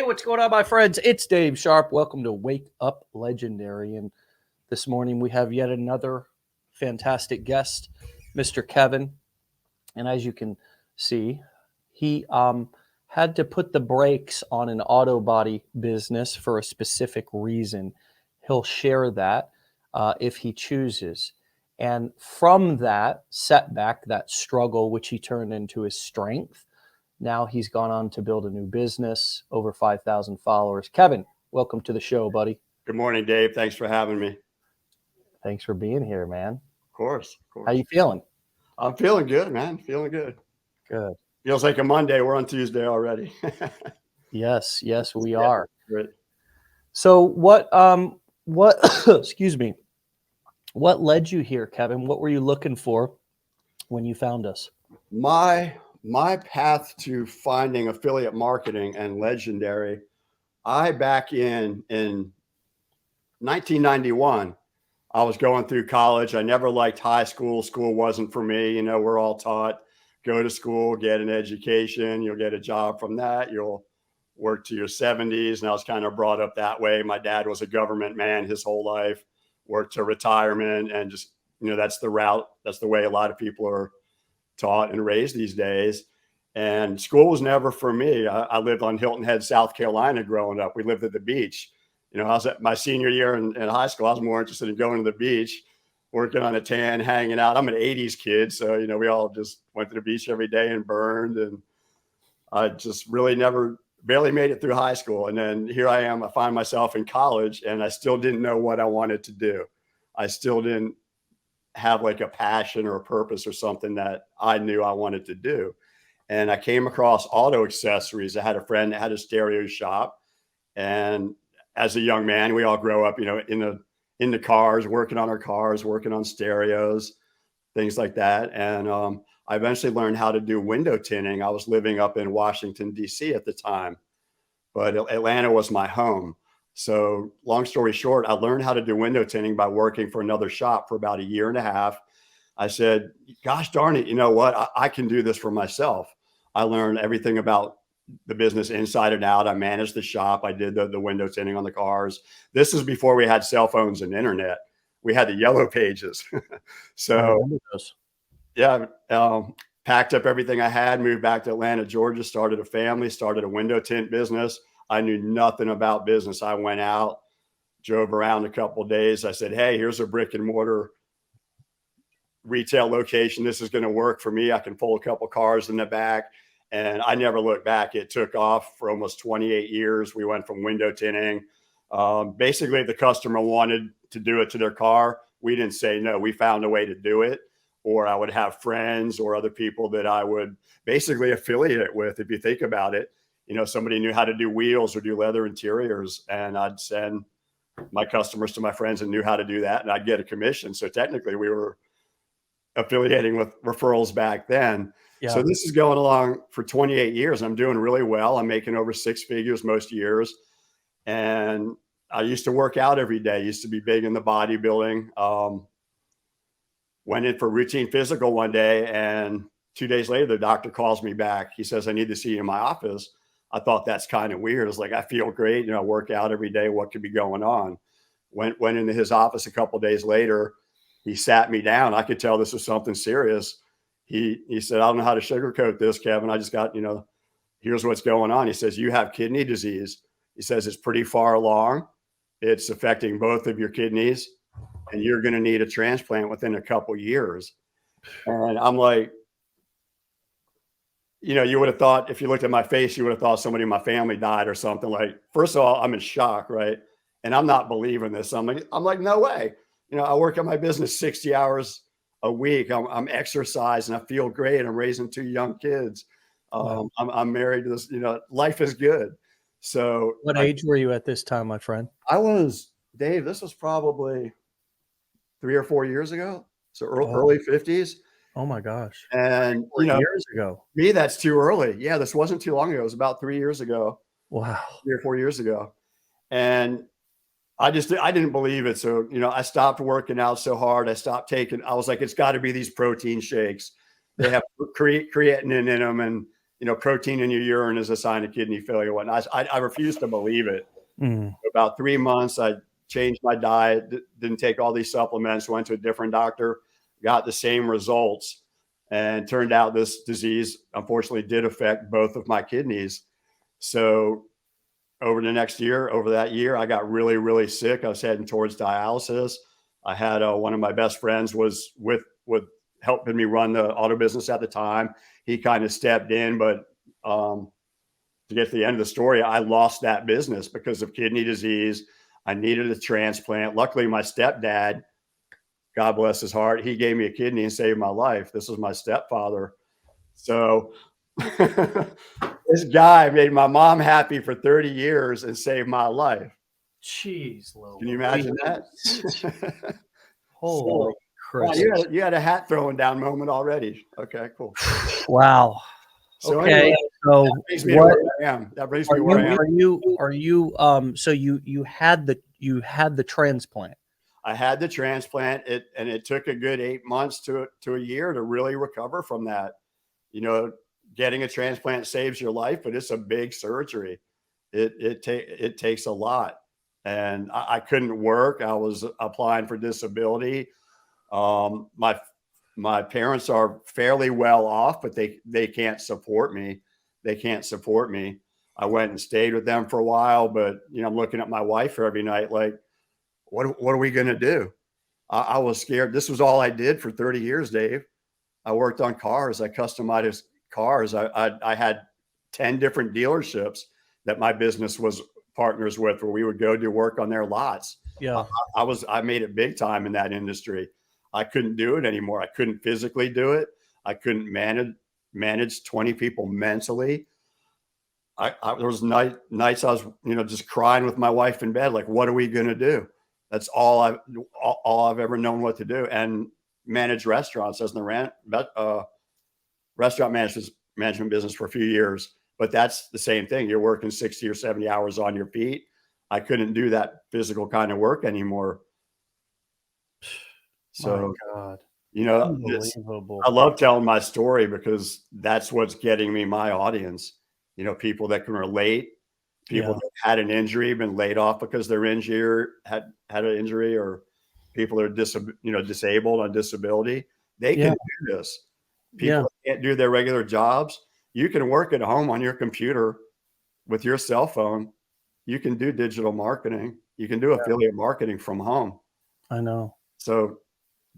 Hey, what's going on, my friends? It's Dave Sharpe. Welcome to Wake Up Legendary. And this morning we have yet another fantastic guest, Mr. Kevin. And as you can see, he had to put the brakes on an auto body business for a specific reason. He'll share that if he chooses. And from that setback, that struggle, which he turned into his strength, now he's gone on to build a new business, over 5,000 followers. Kevin, welcome to the show, buddy. Good morning, Dave. Thanks for having me. Thanks for being here, man. Of course. How you feeling? I'm feeling good, man. Feeling good. Good. Feels like a Monday. We're on Tuesday already. Yes, we are. Great. So what excuse me, what led you here, Kevin? What were you looking for when you found us? My path to finding affiliate marketing and legendary, back in 1991, I was going through college. I never liked high school. School wasn't for me. You know, we're all taught, go to school, get an education. You'll get a job from that. You'll work to your 70s. And I was kind of brought up that way. My dad was a government man his whole life, worked to retirement, and just, you know, that's the route. That's the way a lot of people are taught and raised these days. And school was never for me. I lived on Hilton Head, South Carolina growing up. We lived at the beach. You know, I was at my senior year in high school. I was more interested in going to the beach, working on a tan, hanging out. I'm an 80s kid. So, you know, we all just went to the beach every day and burned. And I just really barely made it through high school. And then here I am. I find myself in college and I still didn't know what I wanted to do. I still didn't have like a passion or a purpose or something that I knew I wanted to do. And I came across auto accessories. I had a friend that had a stereo shop. And as a young man, we all grow up, you know, in the cars, working on our cars, working on stereos, things like that. And I eventually learned how to do window tinting. I was living up in Washington, D.C. at the time, but Atlanta was my home. So long story short, I learned how to do window tinting by working for another shop for about a year and a half. I said, gosh darn it, you know what? I can do this for myself. I learned everything about the business inside and out. I managed the shop. I did the window tinting on the cars. This is before we had cell phones and internet. We had the yellow pages. So yeah, packed up everything I had, moved back to Atlanta, Georgia, started a family, started a window tint business. I knew nothing about business. I went out, drove around a couple of days. I said, hey, here's a brick and mortar retail location. This is going to work for me. I can pull a couple cars in the back. And I never looked back. It took off for almost 28 years. We went from window tinting. Basically, the customer wanted to do it to their car. We didn't say no. We found a way to do it. Or I would have friends or other people that I would basically affiliate it with. If you think about it, you know, somebody knew how to do wheels or do leather interiors, and I'd send my customers to my friends and knew how to do that, and I'd get a commission. So technically we were affiliating with referrals back then. Yeah. So this is going along for 28 years. I'm doing really well. I'm making over 6 figures most years. And I used to work out every day, used to be big in the bodybuilding. Went in for routine physical one day, and 2 days later, the doctor calls me back. He says, I need to see you in my office. I thought that's kind of weird. It's like, I feel great. You know, I work out every day. What could be going on? Went into his office a couple of days later. He sat me down. I could tell this was something serious. He said, I don't know how to sugarcoat this, Kevin. I just got, you know, here's what's going on. He says, you have kidney disease. He says, it's pretty far along. It's affecting both of your kidneys, and you're going to need a transplant within a couple of years. And I'm like, you know, you would have thought, if you looked at my face, you would have thought somebody in my family died or something. Like, first of all, I'm in shock, right? And I'm not believing this. I'm like, no way. You know, I work at my business 60 hours a week. I'm exercising. I feel great. I'm raising 2 young kids. Wow. I'm married to this, you know, life is good. So what age were you at this time, my friend? I was, Dave, this was probably 3 or 4 years ago. So early 50s. Oh my gosh. And, you know, years ago. Me, that's too early. Yeah, this wasn't too long ago. It was about 3 years ago. Wow. 3 or 4 years ago. And I didn't believe it. So, you know, I stopped working out so hard. I was like, it's got to be these protein shakes. They have creatinine in them. And, protein in your urine is a sign of kidney failure. I refused to believe it. Mm. About 3 months, I changed my diet, didn't take all these supplements, went to a different doctor, got the same results. And turned out this disease, unfortunately, did affect both of my kidneys. So over that year, I got really, really sick. I was heading towards dialysis. I had one of my best friends was with helping me run the auto business at the time. He kind of stepped in, but to get to the end of the story, I lost that business because of kidney disease. I needed a transplant. Luckily, my stepdad, God bless his heart, he gave me a kidney and saved my life. This was my stepfather. So this guy made my mom happy for 30 years and saved my life. Jeez, Can you imagine that? Holy wow, you had a hat throwing down moment already. Okay, cool. Wow. So okay. Anyway, So that brings me to where I am. That brings me where I am. Are you so you had the transplant? I had the transplant, and it took a good 8 months to a year to really recover from that. Getting a transplant saves your life, but it's a big surgery. It takes a lot, and I couldn't work. I was applying for disability. My parents are fairly well off, but they can't support me. I went and stayed with them for a while, but I'm looking at my wife every night like, what are we going to do? I was scared. This was all I did for 30 years, Dave. I worked on cars. I customized cars. I had 10 different dealerships that my business was partners with, where we would go do work on their lots. Yeah. I made it big time in that industry. I couldn't do it anymore. I couldn't physically do it. I couldn't manage 20 people mentally. There was nights I was, just crying with my wife in bed. Like, what are we going to do? That's all I've ever known what to do. And manage restaurants as the restaurant management business for a few years. But that's the same thing. You're working 60 or 70 hours on your feet. I couldn't do that physical kind of work anymore. So, my God. I love telling my story because that's what's getting me my audience. People that can relate, people that had an injury, been laid off because they're injured, had an injury, or people that are disabled on disability. They can do this. People that can't do their regular jobs. You can work at home on your computer with your cell phone. You can do digital marketing. You can do affiliate marketing from home. I know. So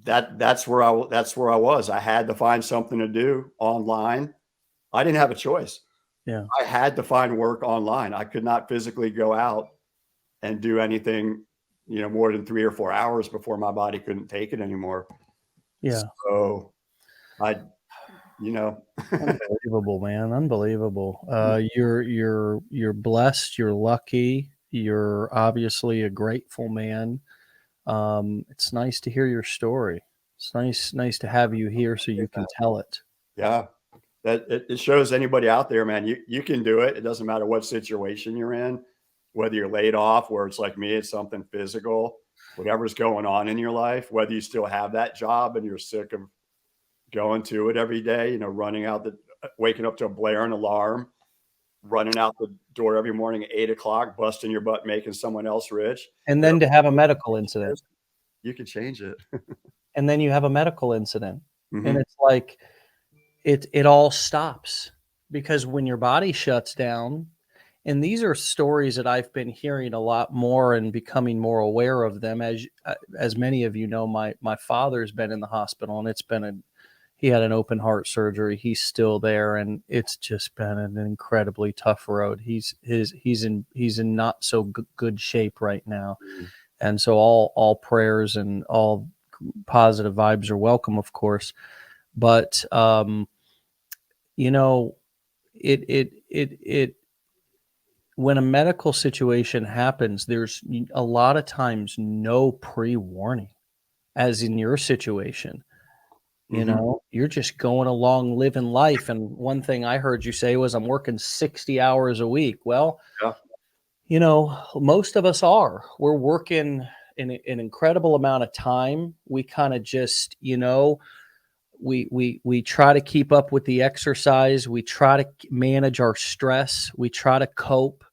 that's where I was. I had to find something to do online. I didn't have a choice. Yeah. I had to find work online. I could not physically go out and do anything, more than 3 or 4 hours before my body couldn't take it anymore. Yeah. So Unbelievable, man. Unbelievable. You're blessed. You're lucky. You're obviously a grateful man. It's nice to hear your story. It's nice to have you here so you can tell it. Yeah. That it shows anybody out there, man, you can do it. It doesn't matter what situation you're in, whether you're laid off, where it's like me, it's something physical, whatever's going on in your life, whether you still have that job and you're sick of going to it every day, waking up to a blaring alarm, running out the door every morning at 8 o'clock, busting your butt, making someone else rich. And then to have a medical incident. You can change it. And then you have a medical incident. Mm-hmm. And it's like, it all stops, because when your body shuts down, and these are stories that I've been hearing a lot more and becoming more aware of them. As many of you know, my father's been in the hospital, and he had an open heart surgery. He's still there, and it's just been an incredibly tough road. He's in not so good shape right now. Mm-hmm. And so all prayers and all positive vibes are welcome, of course. But when a medical situation happens, there's a lot of times no pre-warning, as in your situation. You're just going along living life. And one thing I heard you say was, I'm working 60 hours a week. Well, most of us we're working an incredible amount of time. We kind of just, we try to keep up with the exercise. We try to manage our stress. We try to cope,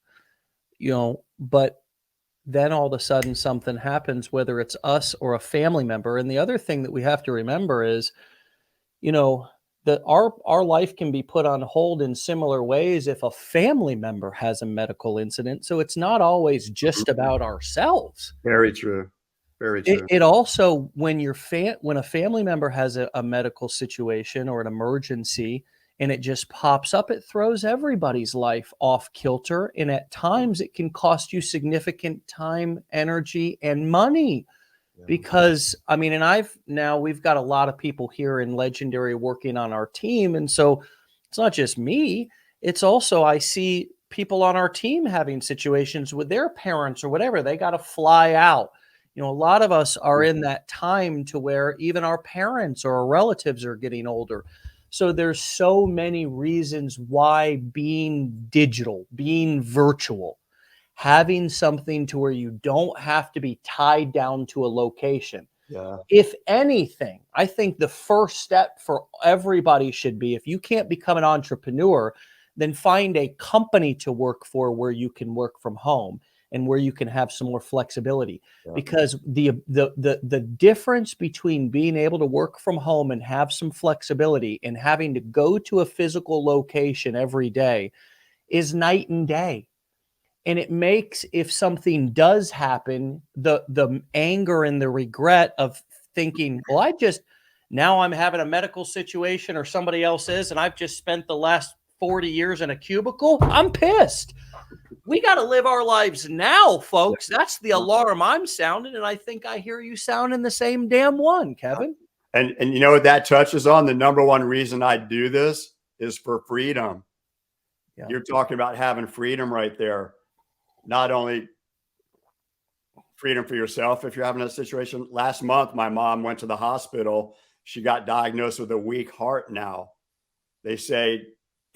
but then all of a sudden something happens, whether it's us or a family member. And the other thing that we have to remember is, that our life can be put on hold in similar ways if a family member has a medical incident. So it's not always just about ourselves. Very true. Very true. It also, when a family member has a medical situation or an emergency and it just pops up, it throws everybody's life off kilter. And at times it can cost you significant time, energy, and money. Because and we've got a lot of people here in Legendary working on our team. And so it's not just me, it's also, I see people on our team having situations with their parents or whatever. They got to fly out. A lot of us are in that time to where even our parents or our relatives are getting older. So there's so many reasons why being digital, being virtual, having something to where you don't have to be tied down to a location. Yeah. If anything, I think the first step for everybody should be, if you can't become an entrepreneur, then find a company to work for where you can work from home and where you can have some more flexibility. Yeah. Because the difference between being able to work from home and have some flexibility and having to go to a physical location every day is night and day. And it makes, if something does happen, the anger and the regret of thinking, well, now I'm having a medical situation or somebody else is, and I've just spent the last 40 years in a cubicle. I'm pissed. We got to live our lives now, folks. That's the alarm I'm sounding. And I think I hear you sounding the same damn one, Kevin. And you know what that touches on? The number one reason I do this is for freedom. Yeah. You're talking about having freedom right there. Not only freedom for yourself if you're having a situation. Last month, my mom went to the hospital. She got diagnosed with a weak heart now. They say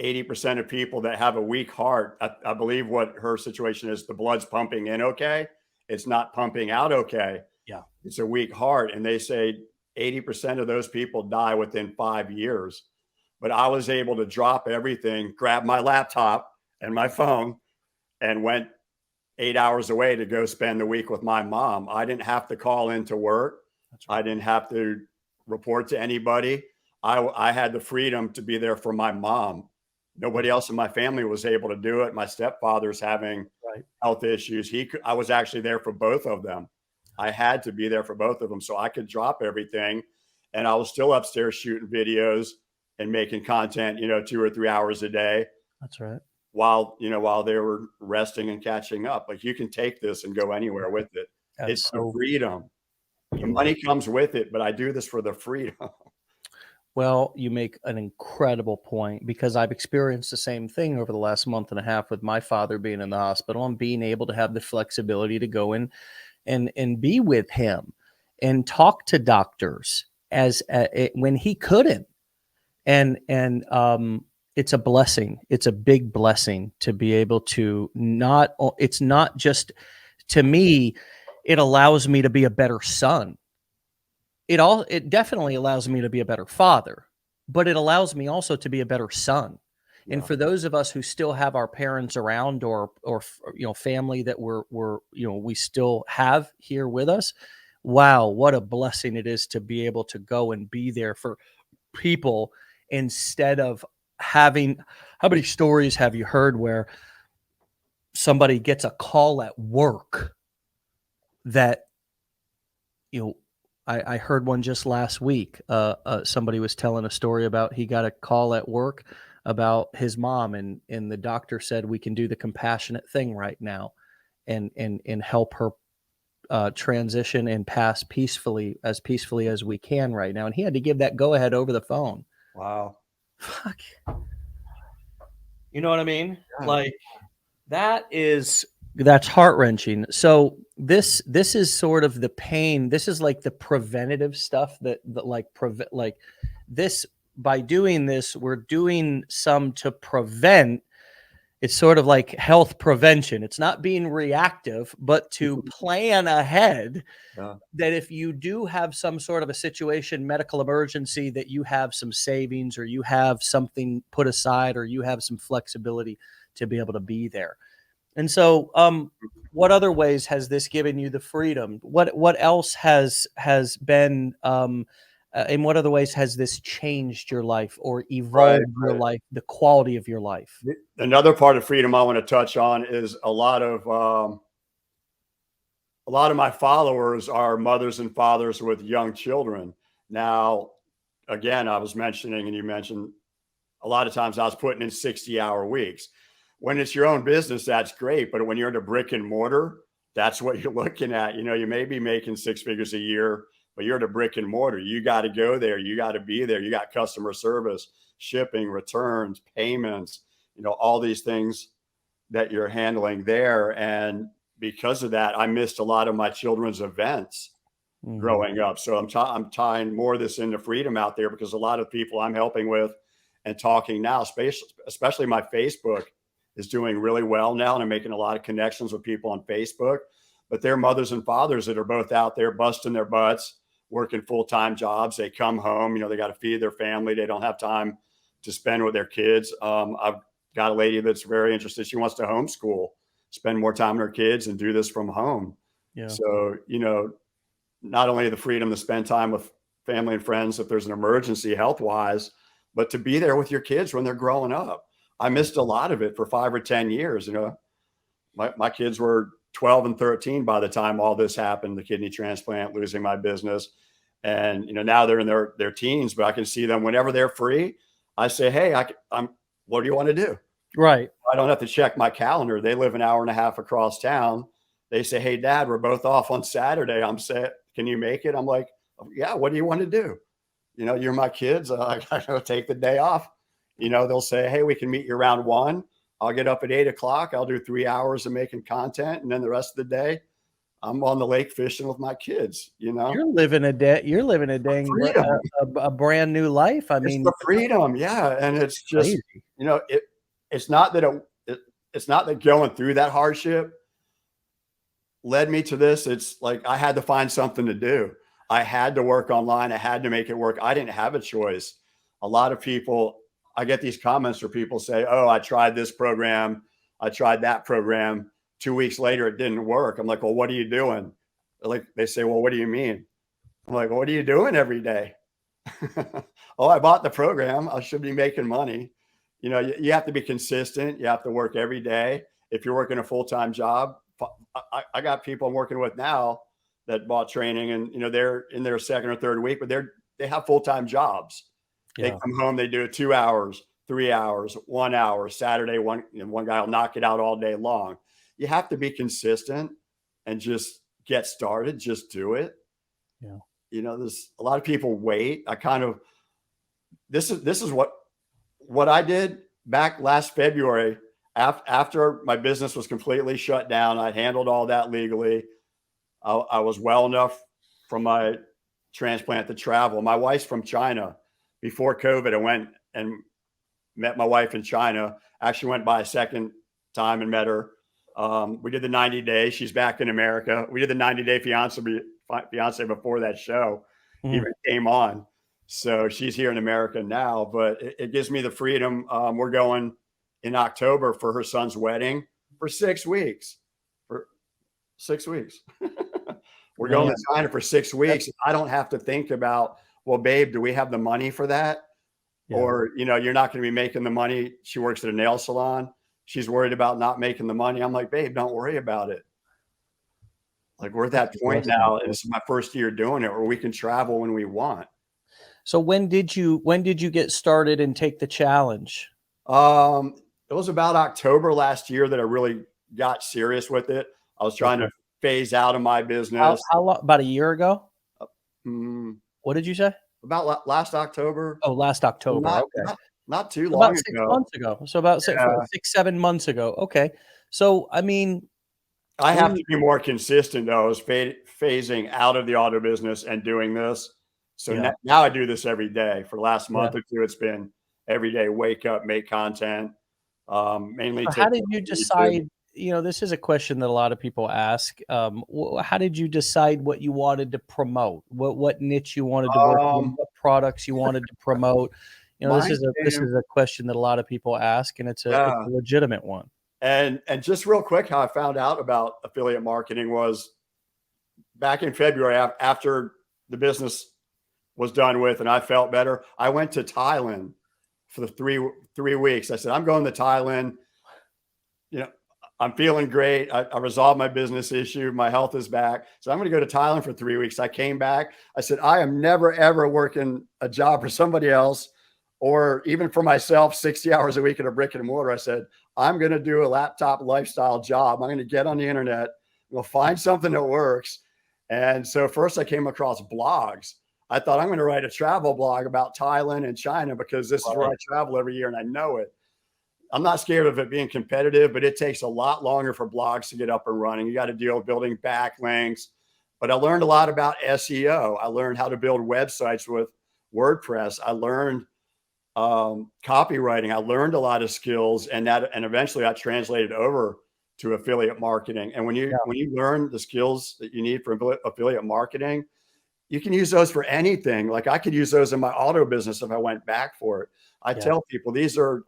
80% of people that have a weak heart, I believe what her situation is, the blood's pumping in okay. It's not pumping out okay. Yeah. It's a weak heart. And they say 80% of those people die within 5 years. But I was able to drop everything, grab my laptop and my phone, and went 8 hours away to go spend the week with my mom. I didn't have to call into work. That's right. I didn't have to report to anybody. I had the freedom to be there for my mom. Nobody else in my family was able to do it. My stepfather's having health issues. I was actually there for both of them. I had to be there for both of them so I could drop everything. And I was still upstairs shooting videos and making content, 2 or 3 hours a day. That's right. While they were resting and catching up. Like, you can take this and go anywhere with it. It's the freedom. The money comes with it, but I do this for the freedom. Well, you make an incredible point, because I've experienced the same thing over the last month and a half with my father being in the hospital and being able to have the flexibility to go in and be with him and talk to doctors when he couldn't. And it's a blessing. It's a big blessing to be able to it's not just, to me, it allows me to be a better son. It definitely allows me to be a better father, but it allows me also to be a better son. Yeah. And for those of us who still have our parents around or family that we still have here with us, wow, what a blessing it is to be able to go and be there for people instead of having. How many stories have you heard where somebody gets a call at work that, I heard one just last week. Somebody was telling a story about he got a call at work about his mom, and the doctor said, we can do the compassionate thing right now and help her transition and pass peacefully as we can right now. And he had to give that go ahead over the phone. Wow. Fuck. You know what I mean? Yeah. Like, that's heart-wrenching. So this is sort of the pain. This is like the preventative stuff that this, by doing this, we're doing some to prevent. it's sort of like health prevention. It's not being reactive, but to plan ahead Yeah. that if you do have some sort of a situation, medical emergency, that you have some savings or you have something put aside or you have some flexibility to be able to be there. And so, what other ways has this given you the freedom? What else has been, in what other ways has this changed your life or Right. evolved your life, the quality of your life? Another part of freedom I want to touch on is a lot of my followers are mothers and fathers with young children. Now, again, I was mentioning, and you mentioned, a lot of times I was putting in 60-hour weeks. When it's your own business, that's great. But when you're in a brick and mortar, that's what you're looking at. You may be making 6 figures a year, but you're at a brick and mortar. You got to go there. You got to be there. You got customer service, shipping, returns, payments, all these things that you're handling there. And because of that, I missed a lot of my children's events growing up. So I'm tying more of this into freedom out there, because a lot of people I'm helping with and talking now, especially my Facebook is doing really well now. And I'm making a lot of connections with people on Facebook, but they're mothers and fathers that are both out there busting their butts, working full-time jobs. They come home, they got to feed their family. They don't have time to spend with their kids. I've got a lady that's very interested. She wants to homeschool, spend more time with her kids and do this from home. Yeah. So, not only the freedom to spend time with family and friends if there's an emergency health wise, but to be there with your kids when they're growing up. I missed a lot of it for 5 or 10 years. My kids were 12 and 13 by the time all this happened, the kidney transplant, losing my business. And, now they're in their teens, but I can see them whenever they're free. I say, hey, what do you want to do? Right. I don't have to check my calendar. They live an hour and a half across town. They say, hey, Dad, we're both off on Saturday. I'm saying, can you make it? I'm like, yeah, what do you want to do? You're my kids. I gotta take the day off. They'll say, hey, we can meet you around 1. I'll get up at 8 o'clock. I'll do 3 hours of making content. And then the rest of the day, I'm on the lake fishing with my kids. You're living a dang freedom. A brand new life. I mean, It's the freedom. Yeah. And it's just, crazy. it's not that going through that hardship led me to this. It's like I had to find something to do. I had to work online. I had to make it work. I didn't have a choice. A lot of people, I get these comments where people say, oh, I tried this program. I tried that program. 2 weeks later, it didn't work. I'm like, well, what are you doing? They say, well, what do you mean? I'm like, well, what are you doing every day? Oh, I bought the program. I should be making money. You have to be consistent. You have to work every day. If you're working a full-time job, I got people I'm working with now that bought training, and they're in their second or third week, but they have full-time jobs. Yeah. They come home, they do it 2 hours, 3 hours, 1 hour, Saturday, one guy will knock it out all day long. You have to be consistent and just get started. Just do it. Yeah. There's a lot of people wait. This is what I did back last February after my business was completely shut down. I handled all that legally. I was well enough from my transplant to travel. My wife's from China. Before COVID, I went and met my wife in China. Actually went by a second time and met her. We did the 90 days. She's back in America. We did the 90-day fiance before that show even came on. So she's here in America now, but it gives me the freedom. We're going in October for her son's wedding for 6 weeks. For 6 weeks. We're going to China for 6 weeks. I don't have to think about, well, babe, do we have the money for that? Yeah. Or, you're not going to be making the money. She works at a nail salon. She's worried about not making the money. I'm like, babe, don't worry about it. Like, we're at that point now. And this is my first year doing it, where we can travel when we want. So when did you get started and take the challenge? It was about October last year that I really got serious with it. I was trying to phase out of my business. How long? About a year ago? What did you say? About last October. Oh, last October. Not too long ago. 6 months ago. So about 6-7 months ago. Okay. So, I mean, I have to be more consistent though. I was phasing out of the auto business and doing this. So now I do this every day. For the last month or two, it's been every day, wake up, make content, mainly So how TikTok, did you YouTube. decide? This is a question that a lot of people ask. How did you decide what you wanted to promote? What niche you wanted to work in? Um, What products you wanted to promote? This Mine is came, a question that a lot of people ask, and it's yeah. a legitimate one. And just real quick, how I found out about affiliate marketing was back in February after the business was done with and I felt better. I went to Thailand for the three weeks. I said, I'm going to Thailand. You know, I'm feeling great. I resolved my business issue. My health is back. So I'm going to go to Thailand for 3 weeks. I came back. I said, I am never, ever working a job for somebody else or even for myself, 60 hours a week at a brick and mortar. I said, I'm going to do a laptop lifestyle job. I'm going to get on the internet. We'll find something that works. And so first I came across blogs. I thought I'm going to write a travel blog about Thailand and China because this is where I Right. travel every year and I know it. I'm not scared of it being competitive, but it takes a lot longer for blogs to get up and running. You got to deal with building backlinks. But I learned a lot about SEO. I learned how to build websites with WordPress. I learned copywriting. I learned a lot of skills, and eventually I translated over to affiliate marketing. And Yeah. when you learn the skills that you need for affiliate marketing, you can use those for anything. Like I could use those in my auto business if I went back for it. I Yeah. tell people these are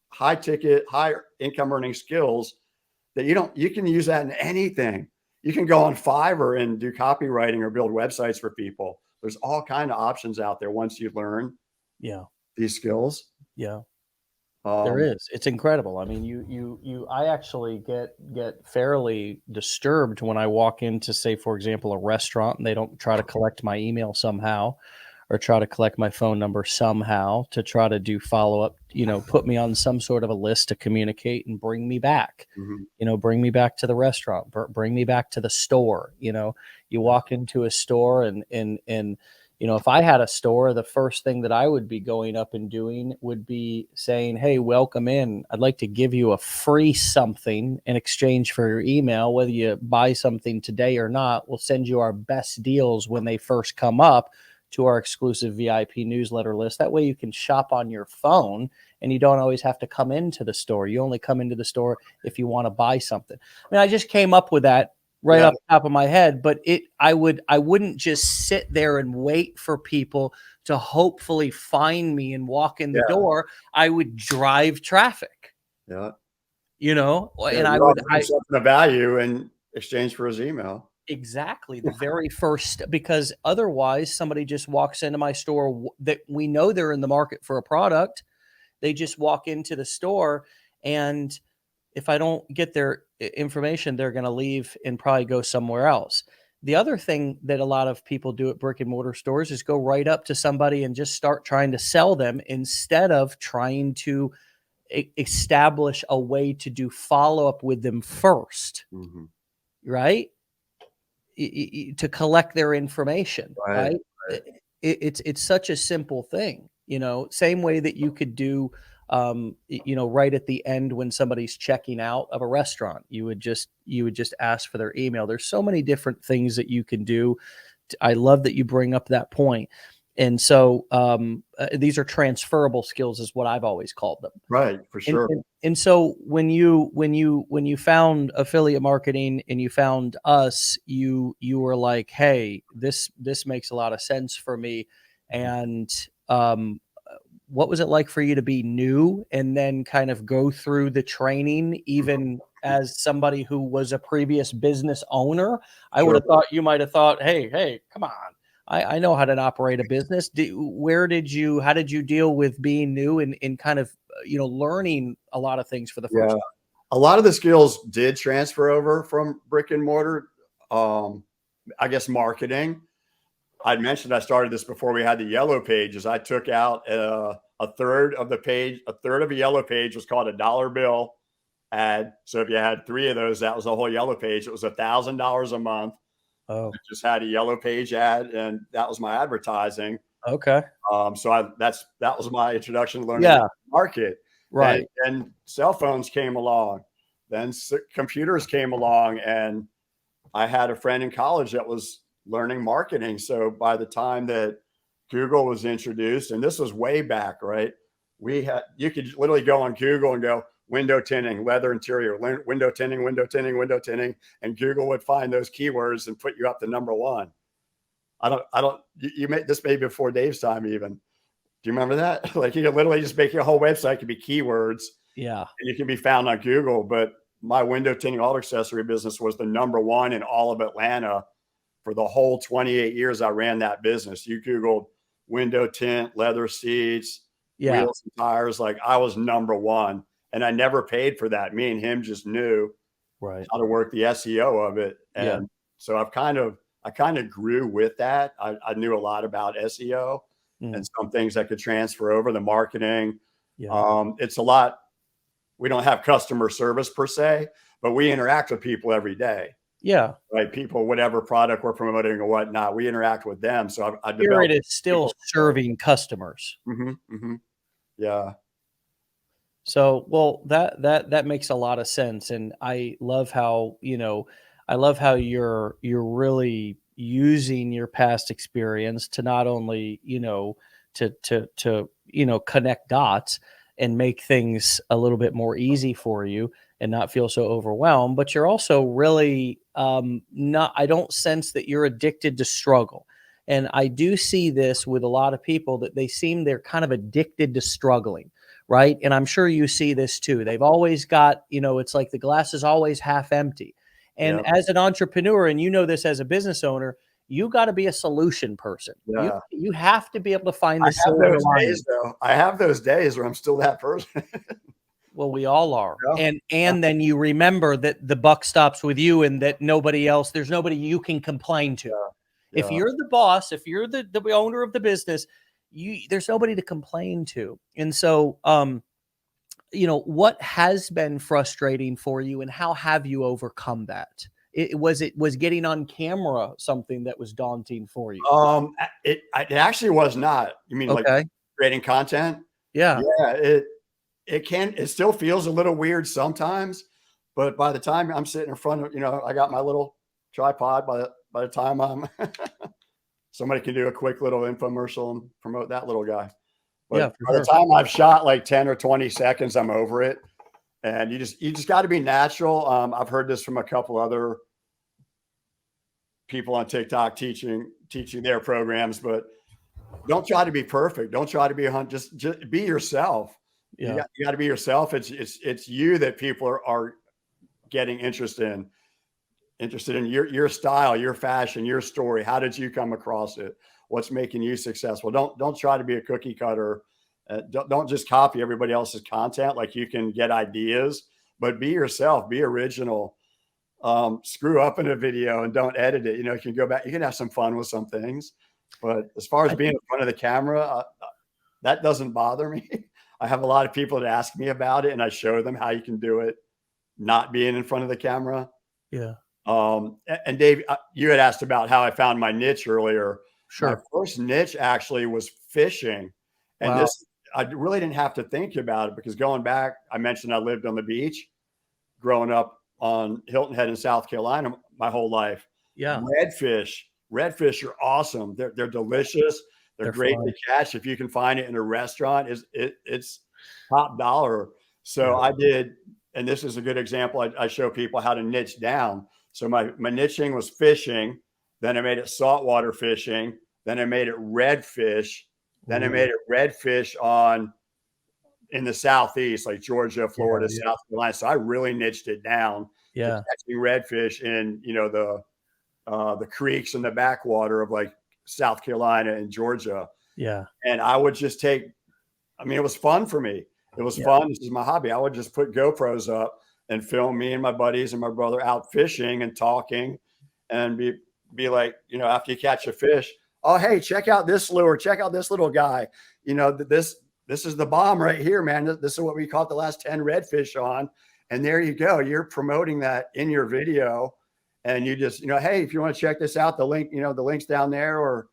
high ticket, high income earning skills that you can use that in anything. You can go on Fiverr and do copywriting or build websites for people. There's all kind of options out there once you learn Yeah. these skills. Yeah. There Um, is. It's incredible. I mean, I actually get fairly disturbed when I walk into, say, for example, a restaurant and they don't try to collect my email somehow or try to collect my phone number somehow to try to do follow up, put me on some sort of a list to communicate and bring me back, mhm. bring me back to the restaurant, bring me back to the store. You walk into a store and if I had a store, the first thing that I would be going up and doing would be saying, "Hey, welcome in. I'd like to give you a free something in exchange for your email. Whether you buy something today or not, we'll send you our best deals when they first come up to our exclusive VIP newsletter list. That way you can shop on your phone and you don't always have to come into the store. You only come into the store if you want to buy something." I mean, I just came up with that right Yeah, off the top of my head, but I wouldn't just sit there and wait for people to hopefully find me and walk in the yeah, door. I would drive traffic, yeah, yeah. and I You all would bring I something of value in exchange for his email. exactly the very first, because otherwise somebody just walks into my store that we know they're in the market for a product. They just walk into the store, and if I don't get their information, they're going to leave and probably go somewhere else. The other thing that a lot of people do at brick and mortar stores is go right up to somebody and just start trying to sell them instead of trying to establish a way to do follow up with them first, Mhm. right? To collect their information, Right, right? right. It's such a simple thing, same way that you could do, right at the end when somebody's checking out of a restaurant, you would just ask for their email. There's so many different things that you can do. I love that you bring up that point. And so these are transferable skills, is what I've always called them. Right, for And sure. and and so when you found affiliate marketing and you found us, you were like, "Hey, this makes a lot of sense for me." And what was it like for you to be new and then kind of go through the training, even as somebody who was a previous business owner? I would Sure. have thought you might have thought, "Hey, come on. I know how to operate a business." How did you deal with being new and kind of, learning a lot of things for the Yeah. first time? A lot of the skills did transfer over from brick and mortar. Um, I guess marketing. I'd mentioned I started this before we had the yellow pages. I took out a third of the page. A third of a yellow page was called a dollar bill ad. So if you had three of those, that was the whole yellow page. It was $1,000 a month. Oh, It just had a yellow page ad, and that was my advertising. okay. So that was my introduction to learning how Yeah, to market. right. And cell phones came along, then computers came along, and I had a friend in college that was learning marketing. So by the time that Google was introduced, and this was way back, right? You could literally go on Google and go, window tinting, leather interior, window tinting, window tinting, window tinting, and Google would find those keywords and put you up to #1. You made this maybe before Dave's time even. Do you remember that? Like you could literally just make your whole website could be keywords. Yeah. And you can be found on Google. But my window tinting auto accessory business was the #1 in all of Atlanta for the whole 28 years I ran that business. You Googled window tint, leather seats, wheels and tires. Like I was #1 and I never paid for that. Me and him just knew how to work the SEO of it. And so I kind of grew with that. I knew a lot about SEO and some things that could transfer over the marketing. It's a lot. We don't have customer service per se, but we interact with people every day. Yeah. Right. People, whatever product we're promoting or whatnot, we interact with them. So I Spirit is still serving customers. Yeah. So, well, that makes a lot of sense. And I love how, you're really using your past experience to not only, to connect dots and make things a little bit more easy for you and not feel so overwhelmed, but you're also really I don't sense that you're addicted to struggle. And I do see this with a lot of people that they're kind of addicted to struggling, right? And I'm sure you see this too. They've always got, it's like the glass is always half empty. And as an entrepreneur, and this as a business owner, you got to be a solution person. Yeah. You have to be able to find the silver lining. I have those days where I'm still that person. Well, we all are. And then you remember that the buck stops with you and that there's nobody you can complain to. If you're the boss, if you're the owner of the business, there's nobody to complain to. And so, what has been frustrating for you and how have you overcome that? Was getting on camera something that was daunting for you? It actually was not. You mean like creating content? Yeah. Yeah. It still feels a little weird sometimes, but by the time I'm sitting in front of, I got my little tripod by the time I'm somebody can do a quick little infomercial and promote that little guy. But by the time I've shot like 10 or 20 seconds, I'm over it. And you just got to be natural. I've heard this from a couple other people on TikTok teaching their programs, but don't try to be perfect. Don't try to be just be yourself. You got to be yourself. It's you that people are getting interested in your style, your fashion, your story. How did you come across it? What's making you successful? Don't try to be a cookie cutter. Don't just copy everybody else's content. Like you can get ideas, but be yourself, be original. Screw up in a video and don't edit it. You can go back, you can have some fun with some things, but as far as being in front of the camera, that doesn't bother me. I have a lot of people that ask me about it and I show them how you can do it, not being in front of the camera. Yeah. And Dave, you had asked about how I found my niche earlier. Sure. My first niche actually was fishing. And I really didn't have to think about it because going back, I mentioned I lived on the beach growing up on Hilton Head in South Carolina my whole life. Yeah. Redfish are awesome. They're delicious. They're great to catch. If you can find it in a restaurant, it's top dollar. So I did, and this is a good example. I show people how to niche down. So my niching was fishing. Then I made it saltwater fishing. Then I made it redfish. Then I made it redfish in the Southeast, like Georgia, Florida, South Carolina. So I really niched it down. Yeah. Catching redfish in, the creeks and the backwater of like South Carolina and Georgia. Yeah. And I would just it was fun for me. It was fun. This is my hobby. I would just put GoPros up and film me and my buddies and my brother out fishing and talking and be like, after you catch a fish, oh, hey, check out this lure. Check out this little guy. This is the bomb right here, man. This is what we caught the last 10 redfish on. And there you go. You're promoting that in your video. And you just, hey, if you want to check this out, the link, the link's down there, or,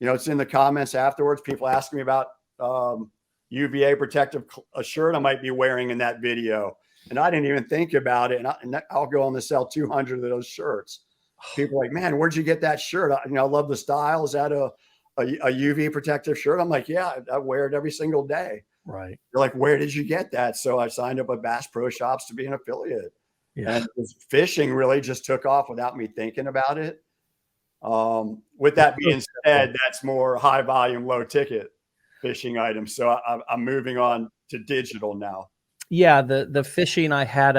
it's in the comments afterwards. People ask me about UVA protective shirt I might be wearing in that video. And I didn't even think about it. And I'll go on to sell 200 of those shirts. People are like, man, where'd you get that shirt? I love the style. Is that a UV protective shirt? I'm like, yeah, I wear it every single day. Right. You're like, where did you get that? So I signed up with Bass Pro Shops to be an affiliate. Yeah. And fishing really just took off without me thinking about it. With that being said, that's more high volume, low ticket fishing items. So I'm moving on to digital now. Yeah, the fishing, I had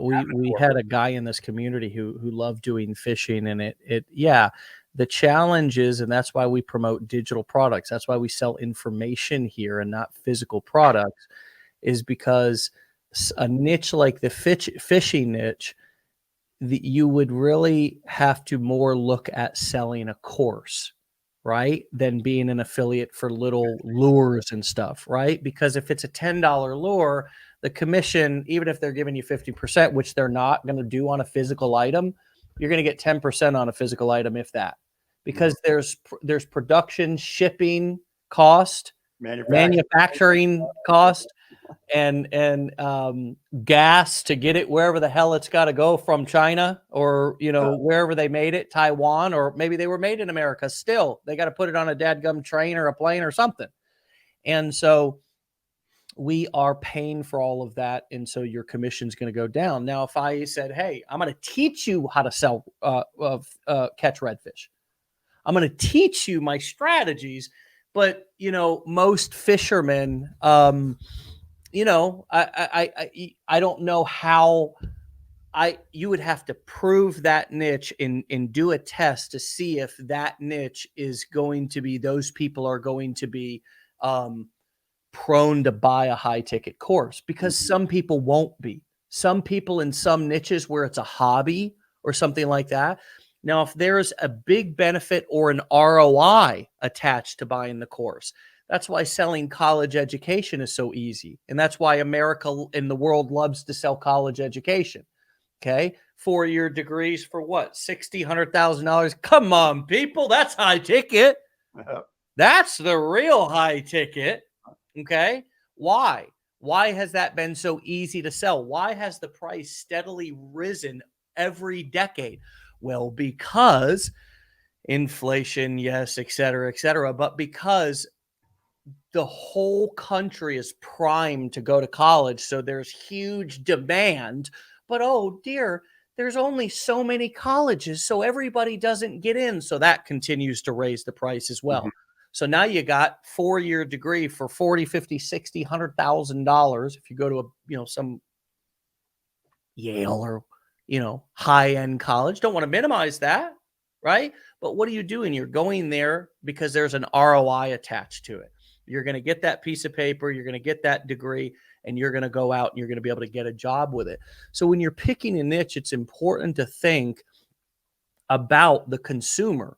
we had a guy in this community who loved doing fishing, and yeah, the challenge is, and that's why we promote digital products. That's why we sell information here and not physical products, is because a niche like the fishing niche, you would really have to more look at selling a course, right? Than being an affiliate for little lures and stuff, right? Because if it's a $10 lure, the commission, even if they're giving you 50%, which they're not going to do on a physical item, you're going to get 10% on a physical item, if that, because there's production, shipping cost, manufacturing cost, and gas to get it wherever the hell it's got to go from China, or wherever they made it, Taiwan, or maybe they were made in America. Still, they got to put it on a dadgum train or a plane or something. And so we are paying for all of that, and so your commission's going to go down. Now, if I said, hey, I'm going to teach you how to sell catch redfish, I'm going to teach you my strategies, but most fishermen, I don't know how. You would have to prove that niche and do a test to see if that niche is going to be, those people are going to be prone to buy a high ticket course, because some people won't be. Some people in some niches where it's a hobby or something like that. Now, if there's a big benefit or an ROI attached to buying the course, that's why selling college education is so easy. And that's why America and the world loves to sell college education. Okay. 4-year degrees for what? $60,000, $100,000. Come on, people. That's high ticket. That's the real high ticket. Okay. Why? Why has that been so easy to sell? Why has the price steadily risen every decade? Well, because inflation, yes, et cetera, but because the whole country is primed to go to college. So there's huge demand, but oh dear, there's only so many colleges, so everybody doesn't get in. So that continues to raise the price as well. So now you got 4-year degree for $40, $50, $60, $100,000. If you go to some Yale or, high-end college, don't want to minimize that, right? But what are you doing? You're going there because there's an ROI attached to it. You're going to get that piece of paper, you're going to get that degree, and you're going to go out and you're going to be able to get a job with it. So when you're picking a niche, it's important to think about the consumer.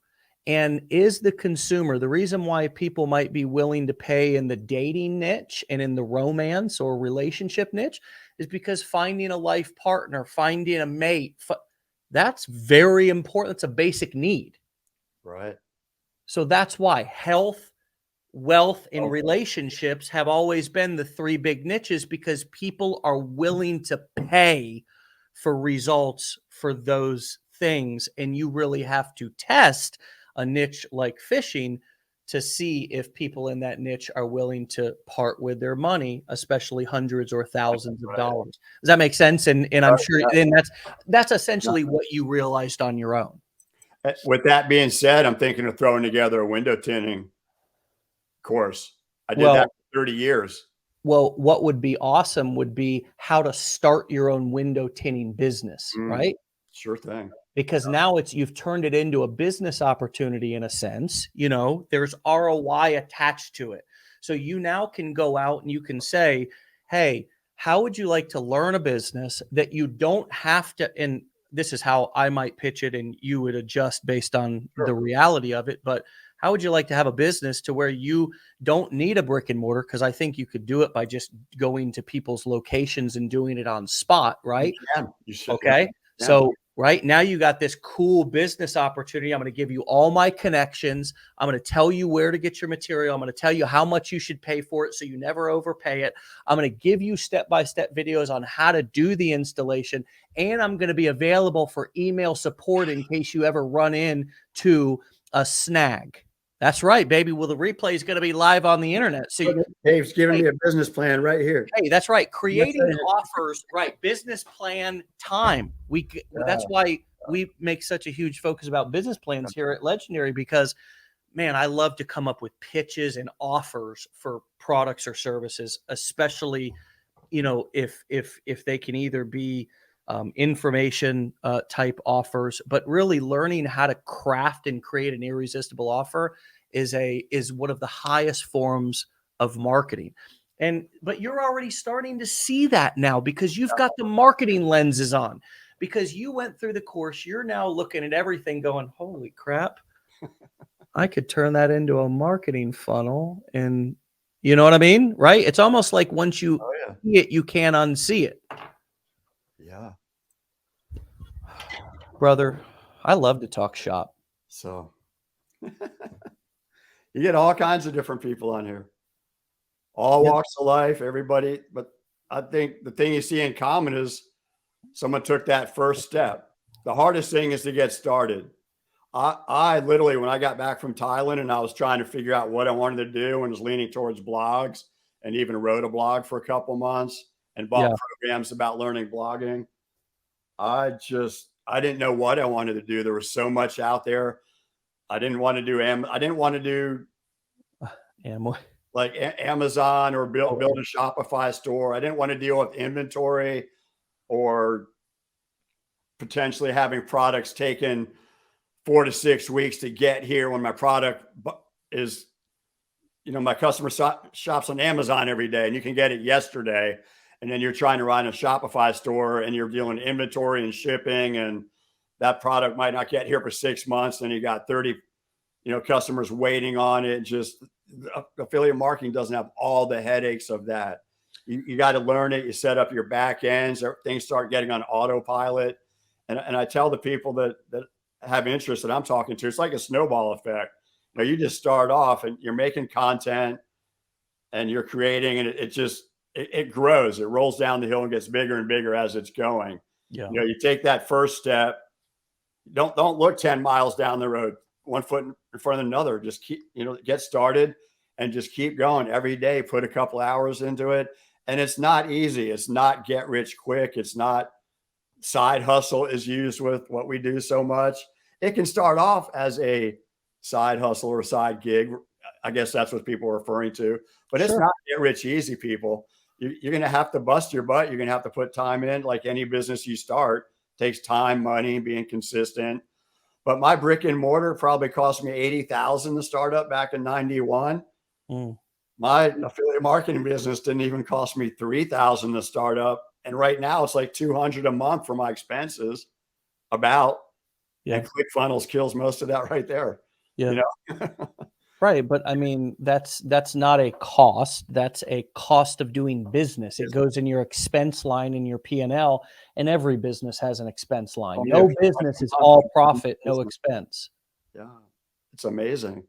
And is the consumer, the reason why people might be willing to pay in the dating niche and in the romance or relationship niche is because finding a life partner, finding a mate, that's very important. It's a basic need. Right. So that's why health, wealth, and relationships have always been the 3 big niches, because people are willing to pay for results for those things. And you really have to test a niche like fishing to see if people in that niche are willing to part with their money, especially hundreds or thousands of dollars. Does that make sense? And I'm sure then that's essentially what you realized on your own. With that being said, I'm thinking of throwing together a window tinting course. I did that for 30 years. Well, what would be awesome would be how to start your own window tinting business, right? Sure thing. Because now you've turned it into a business opportunity in a sense. There's ROI attached to it. So you now can go out and you can say, hey, how would you like to learn a business that you don't have to, and this is how I might pitch it and you would adjust based on the reality of it. But how would you like to have a business to where you don't need a brick and mortar? Because I think you could do it by just going to people's locations and doing it on spot, right? You should. Okay. Yeah. So right now you got this cool business opportunity. I'm going to give you all my connections. I'm going to tell you where to get your material. I'm going to tell you how much you should pay for it so you never overpay it. I'm going to give you step-by-step videos on how to do the installation. And I'm going to be available for email support in case you ever run into a snag. That's right, baby. Well, the replay is going to be live on the internet. So, Dave's giving hey, me a business plan right here. hey, that's right. Creating Yes, offers, right? Business plan time. That's why we make such a huge focus about business plans here at Legendary, because man, I love to come up with pitches and offers for products or services, especially, if they can either be information type offers, but really learning how to craft and create an irresistible offer is one of the highest forms of marketing. But you're already starting to see that now, because you've got the marketing lenses on, because you went through the course. You're now looking at everything going, holy crap, I could turn that into a marketing funnel. And you know what I mean? Right? It's almost like once you see it, you can't unsee it. Yeah. Brother, I love to talk shop. So you get all kinds of different people on here, all walks of life, everybody. But I think the thing you see in common is someone took that first step. The hardest thing is to get started. I literally, when I got back from Thailand and I was trying to figure out what I wanted to do and was leaning towards blogs, and even wrote a blog for a couple months and bought programs about learning blogging. I didn't know what I wanted to do. There was so much out there. I didn't want to do like Amazon or build a Shopify store. I didn't want to deal with inventory or potentially having products taken 4 to 6 weeks to get here when my product is, my customer shops on Amazon every day and you can get it yesterday. And then you're trying to run a Shopify store and you're dealing inventory and shipping, and that product might not get here for 6 months. And you got 30, customers waiting on it. Just affiliate marketing doesn't have all the headaches of that. You got to learn it. You set up your back ends, things start getting on autopilot. And I tell the people that have interest that I'm talking to, it's like a snowball effect. You just start off and you're making content and you're creating, and it grows. It rolls down the hill and gets bigger and bigger as it's going. Yeah. You take that first step. Don't look 10 miles down the road, one foot in front of another. Just keep, get started and just keep going every day. Put a couple hours into it. And it's not easy. It's not get rich quick. It's not side hustle is used with what we do so much. It can start off as a side hustle or side gig. I guess that's what people are referring to, but it's not get rich easy, people. You're going to have to bust your butt. You're going to have to put time in. Like any business you start, takes time, money, being consistent. But my brick and mortar probably cost me $80,000 to start up back in 91. My affiliate marketing business didn't even cost me $3,000 to start up. And right now it's like $200 a month for my expenses about, and ClickFunnels kills most of that right there. Right. But I mean, that's not a cost. That's a cost of doing business. It goes in your expense line in your P&L, and every business has an expense line. No business is all profit, no expense. Yeah. It's amazing.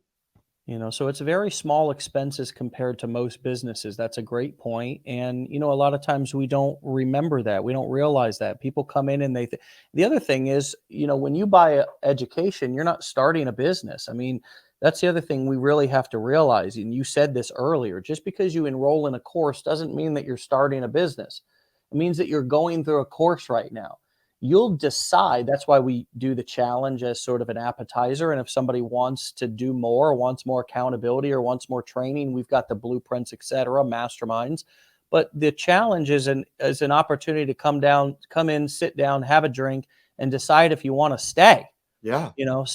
So it's very small expenses compared to most businesses. That's a great point. And, a lot of times we don't remember that. We don't realize that. People come in and the other thing is, when you buy education, you're not starting a business. I mean, that's the other thing we really have to realize. And you said this earlier, just because you enroll in a course doesn't mean that you're starting a business. It means that you're going through a course right now. You'll decide. That's why we do the challenge as sort of an appetizer. And if somebody wants to do more, wants more accountability, or wants more training, we've got the blueprints, etc., masterminds. But the challenge is an opportunity to come in, sit down, have a drink, and decide if you want to stay. Yeah.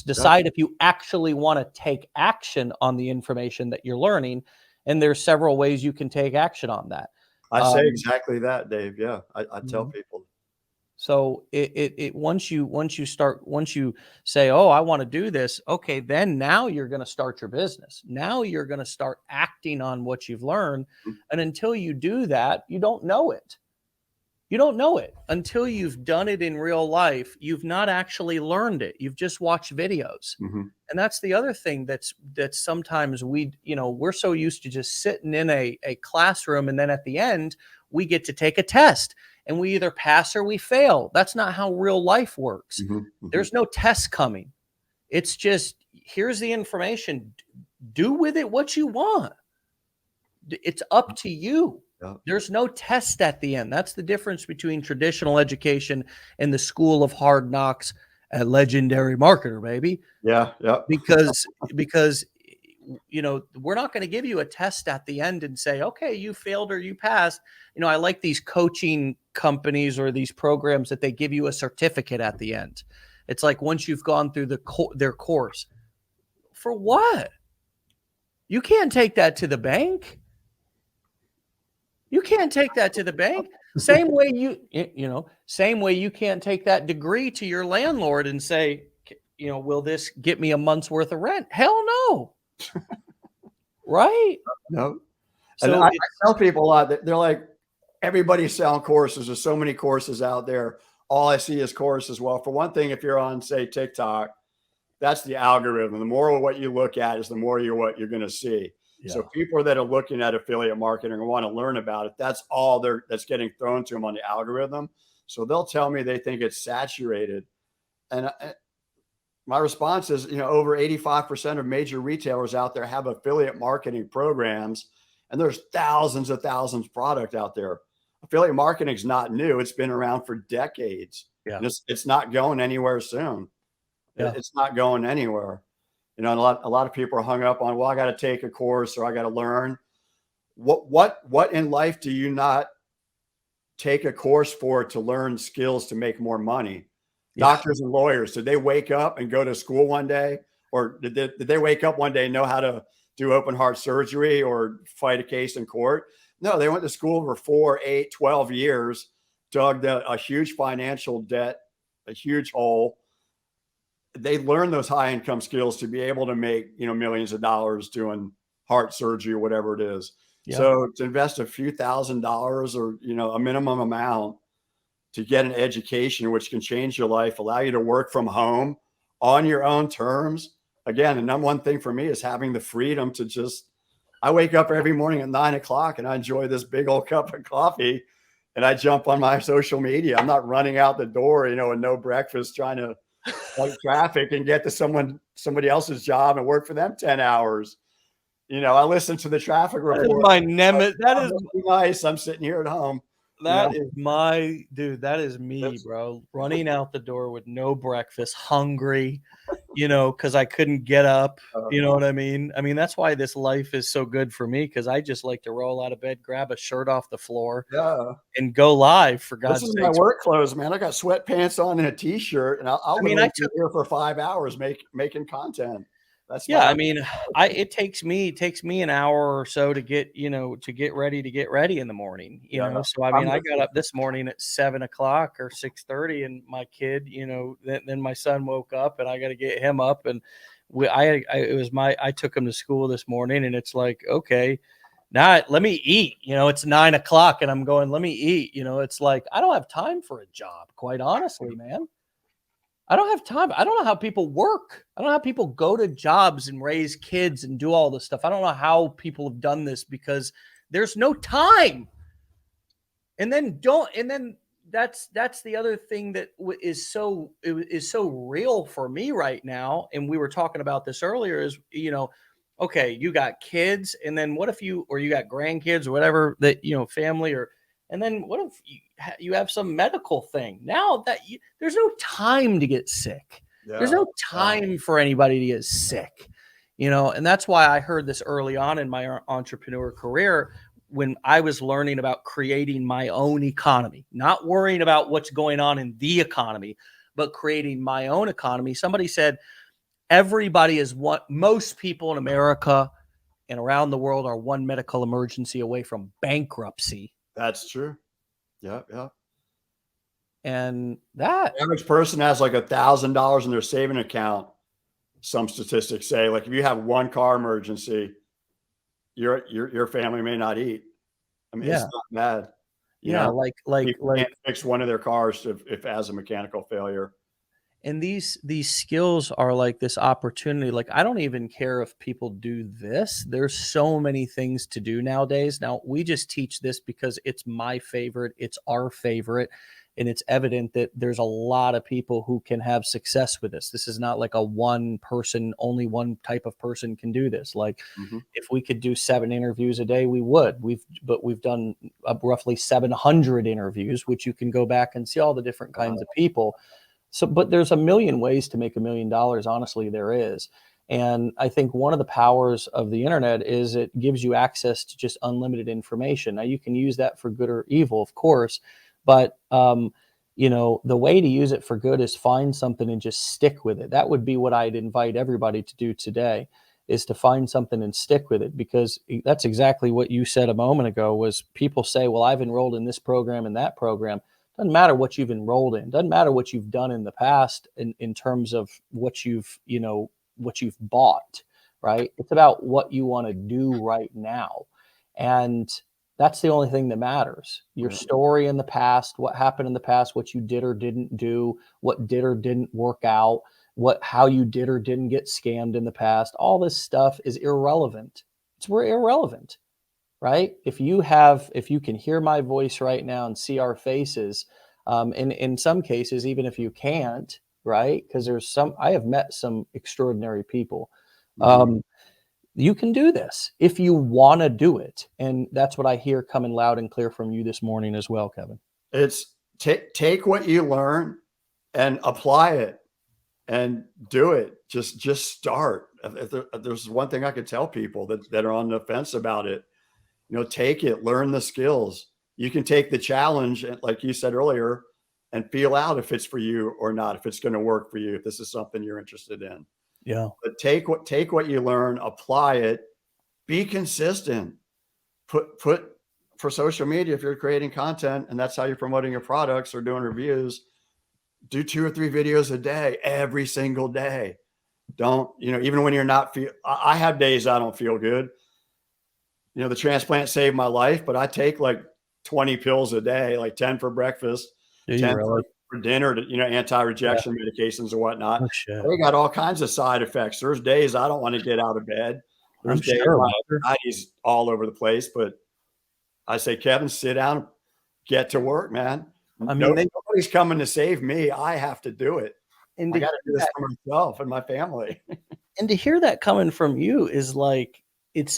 Decide if you actually want to take action on the information that you're learning. And there's several ways you can take action on that. I say exactly that, Dave. Yeah. I tell people. So once you say, oh, I want to do this. Okay. Then now you're going to start your business. Now you're going to start acting on what you've learned. And until you do that, you don't know it. You don't know it until you've done it in real life. You've not actually learned it. You've just watched videos. And that's the other thing that's sometimes we're so used to just sitting in a classroom, and then at the end we get to take a test and we either pass or we fail. That's not how real life works. There's no test coming. It's just here's the information. Do with it what you want. It's up to you. Yeah. There's no test at the end. That's the difference between traditional education and the school of hard knocks at Legendary Marketer, baby. Yeah. Yeah. Because we're not going to give you a test at the end and say, okay, you failed or you passed. I like these coaching companies or these programs that they give you a certificate at the end. It's like once you've gone through their course. For what? You can't take that to the bank. You can't take that to the bank. Same way you can't take that degree to your landlord and say, will this get me a month's worth of rent? Hell no. Right? No. So and I tell people a lot that they're like, everybody's selling courses. There's so many courses out there. All I see is courses. Well, for one thing, if you're on, say, TikTok, that's the algorithm. The more of what you look at is the more what you're going to see. Yeah. So people that are looking at affiliate marketing and want to learn about it, that's all that's getting thrown to them on the algorithm. So they'll tell me they think it's saturated. And my response is, over 85% of major retailers out there have affiliate marketing programs, and there's thousands of product out there. Affiliate marketing is not new. It's been around for decades. Yeah. And it's not going anywhere soon. Yeah. It's not going anywhere. And a lot of people are hung up on, well, I got to take a course or I got to learn. What in life do you not take a course for to learn skills to make more money? Yeah. Doctors and lawyers, did they wake up and go to school one day? Or did they wake up one day and know how to do open heart surgery or fight a case in court? No, they went to school for 4, 8, 12 years, dug a huge financial debt, a huge hole. They learn those high income skills to be able to make, millions of dollars doing heart surgery or whatever it is. Yeah. So to invest a few $1,000s or, a minimum amount to get an education, which can change your life, allow you to work from home on your own terms. Again, the number one thing for me is having the freedom to I wake up every morning at 9 o'clock and I enjoy this big old cup of coffee and I jump on my social media. I'm not running out the door, with no breakfast, trying to fight traffic and get to somebody else's job and work for them 10 hours. I listen to the traffic report. That is my nemesis. That is nice. I'm sitting here at home. That is my dude. That is me, bro. Running out the door with no breakfast, hungry, because I couldn't get up. You know what I mean? That's why this life is so good for me, because I just like to roll out of bed, grab a shirt off the floor, and go live. For God's sake, this is my work clothes, man. I got sweatpants on and a t-shirt, and I'll be here for 5 hours making content. That's it takes me an hour or so to get ready in the morning, So I got up this morning at 7 o'clock or 6:30, and my kid, then my son woke up and I got to get him up, and I took him to school this morning, and it's like, okay, now let me eat, it's 9 o'clock and I'm going, let me eat, it's like, I don't have time for a job, quite honestly, man. I don't have time. I don't know how people work. I don't know how people go to jobs and raise kids and do all this stuff. I don't know how people have done this, because there's no time. And then that's the other thing that is so real for me right now. And we were talking about this earlier is, okay, you got kids, and then what if you got grandkids or whatever that, family, and then what if you have some medical thing now that there's no time to get sick. Yeah. There's no time for anybody to get sick, and that's why I heard this early on in my entrepreneur career, when I was learning about creating my own economy, not worrying about what's going on in the economy, but creating my own economy. Somebody said, most people in America and around the world are one medical emergency away from bankruptcy. That's true. Yeah. And the average person has like $1,000 in their saving account. Some statistics say, like, if you have one car emergency, your family may not eat. It's not bad. You can't fix one of their cars if it has a mechanical failure. And these skills are like this opportunity. Like, I don't even care if people do this. There's so many things to do nowadays. Now, we just teach this because it's my favorite. It's our favorite. And it's evident that there's a lot of people who can have success with this. This is not like a one person, only one type of person can do this. Like if we could do 7 interviews a day, we would. We've done roughly 700 interviews, which you can go back and see all the different kinds of people. So, but there's a million ways to make $1 million. Honestly, there is. And I think one of the powers of the internet is it gives you access to just unlimited information. Now you can use that for good or evil, of course, but you know, the way to use it for good is find something and just stick with it. That would be what I'd invite everybody to do today, is to find something and stick with it, because that's exactly what you said a moment ago. Was people say, well, I've enrolled in this program and that program. Doesn't matter what you've enrolled in. Doesn't matter what you've done in the past in terms of what you've, you know, what you've bought, right? It's about what you want to do right now. And that's the only thing that matters. Your story in the past, what happened in the past, what you did or didn't do, what did or didn't work out, how you did or didn't get scammed in the past. All this stuff is irrelevant. We're irrelevant, right? If you can hear my voice right now and see our faces, and in some cases, even if you can't, right? Because I have met some extraordinary people. You can do this if you want to do it. And that's what I hear coming loud and clear from you this morning as well, Kevin. It's take what you learn and apply it and do it. Just start. If there's one thing I could tell people that are on the fence about it, you know, take it, learn the skills. You can take the challenge, like you said earlier, and feel out if it's for you or not, if it's going to work for you, if this is something you're interested in. Yeah. But take what you learn, apply it, be consistent. Put for social media, if you're creating content and that's how you're promoting your products or doing reviews, do 2 or 3 videos a day, every single day. Don't, you know, even when you're not I have days I don't feel good. You know, the transplant saved my life, but I take like 20 pills a day, like 10 for breakfast, 10 for dinner, to, you know, anti-rejection medications and whatnot. Oh, shit. They got all kinds of side effects. There's days I don't want to get out of bed. There's days my body's all over the place, but I say, Kevin, sit down, get to work, man. I mean, nobody's coming to save me. I have to do it. And I got to do this for myself and my family. And to hear that coming from you is like, it